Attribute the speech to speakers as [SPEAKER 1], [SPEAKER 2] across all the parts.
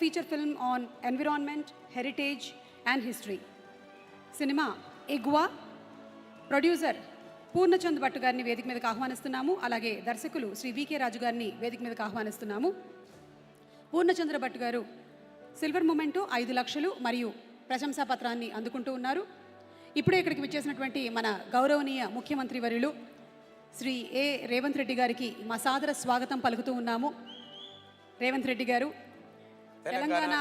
[SPEAKER 1] feature film on environment, heritage and history. Cinema ఎగువా producer Purnachand Bhat గారిని వేదిక మీదకి ఆహ్వానిస్తున్నాము. అలాగే దర్శకులు శ్రీ వికే రాజు గారిని వేదిక మీదకి ఆహ్వానిస్తున్నాము. పూర్ణచంద్ర భట్ గారు సిల్వర్ మొమెంటో 5 లక్షలు మరియు ప్రశంసా పత్రాన్ని అందుకుంటూ ఉన్నారు. ఇప్పుడే ఇక్కడికి విచ్చేసినటువంటి మన గౌరవనీయ ముఖ్యమంత్రి వర్యులు శ్రీ ఏ రేవంత్ రెడ్డి గారికి మా సాదర స్వాగతం పలుకుతూ ఉన్నాము. రేవంత్ రెడ్డి గారు తెలంగాణ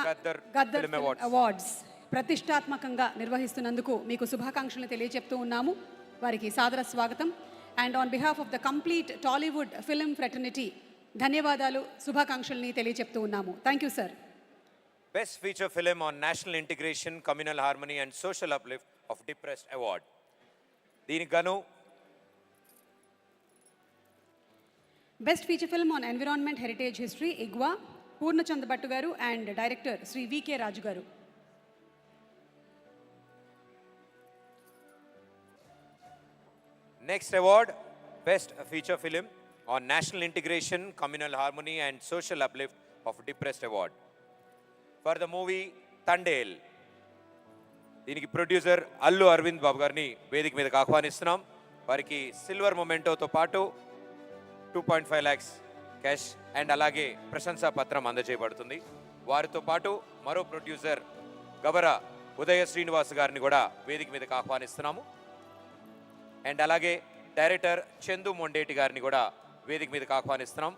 [SPEAKER 1] గద్దర్ అవార్డ్స్ ప్రతిష్టాత్మకంగా నిర్వహిస్తున్నందుకు మీకు శుభాకాంక్షలు తెలియజెప్తూ ఉన్నాము. వారికి సాదర స్వాగతం. And on behalf of the complete Tollywood film fraternity ధన్యవాదాలు, శుభాకాంక్షల్ని తెలియజెప్తూ ఉన్నాము. Thank you sir.
[SPEAKER 2] Best feature film on national integration, communal harmony and social uplift of depressed award. దీనికి గాను
[SPEAKER 1] best feature film on environment, heritage, history ఎగ్వా పూర్ణచంద్ భట్ గారు and director Shri VK Raju గారు.
[SPEAKER 2] Next award, Best Feature Film on National Integration, Communal Harmony and Social Uplift of Depressed Award. For the movie Tandel. దీనికి producer Allu Arvind బాబు గారిని వేదిక మీదకి ఆహ్వానిస్తున్నాం. వారికి సిల్వర్ మొమెంటోతో పాటు 2.5 lakhs క్యాష్ అండ్ అలాగే ప్రశంసా పత్రం అందజేయబడుతుంది. వారితో పాటు మరో ప్రొడ్యూసర్ గవర ఉదయ శ్రీనివాస్ గారిని కూడా వేదిక మీదకి ఆహ్వానిస్తున్నాము. అండ్ అలాగే డైరెక్టర్ చందు మొండేటి గారిని కూడా వేదిక మీదకి ఆహ్వానిస్తున్నాం.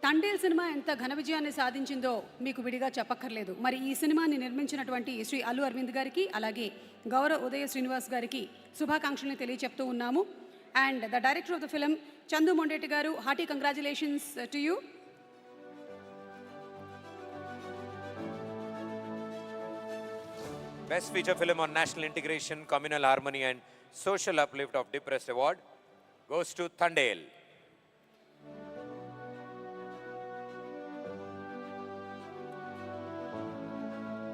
[SPEAKER 1] తండేల్ సినిమా ఎంత ఘన విజయాన్ని సాధించిందో మీకు విడిగా చెప్పక్కర్లేదు. మరి ఈ సినిమాని నిర్మించినటువంటి శ్రీ అల్లు అరవింద్ గారికి అలాగే గౌరవ ఉదయ శ్రీనివాస్ గారికి శుభాకాంక్షల్ని తెలియచెప్తూ ఉన్నాము. And the director of the film Chandu Mondeti గారు, hearty congratulations to you.
[SPEAKER 2] Best Feature Film on National Integration, Communal Harmony and Social Uplift of Depressed Award goes to Tandel.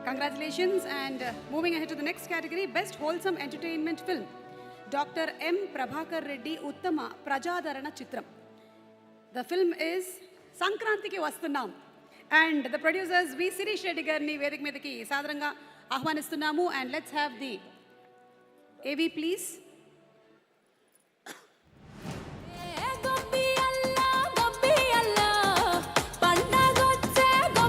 [SPEAKER 1] Congratulations. And moving ahead to the next category, Best Wholesome Entertainment Film, Dr. M. Prabhakar Reddy Uttama Prajadarana Chitram. The film is Sankrantiki Vastunnam. And the producers V. Sirish Reddy Garni Vedik Medaki Sadaranga ఆహ్వానిస్తున్నాము. And let's have the AV please.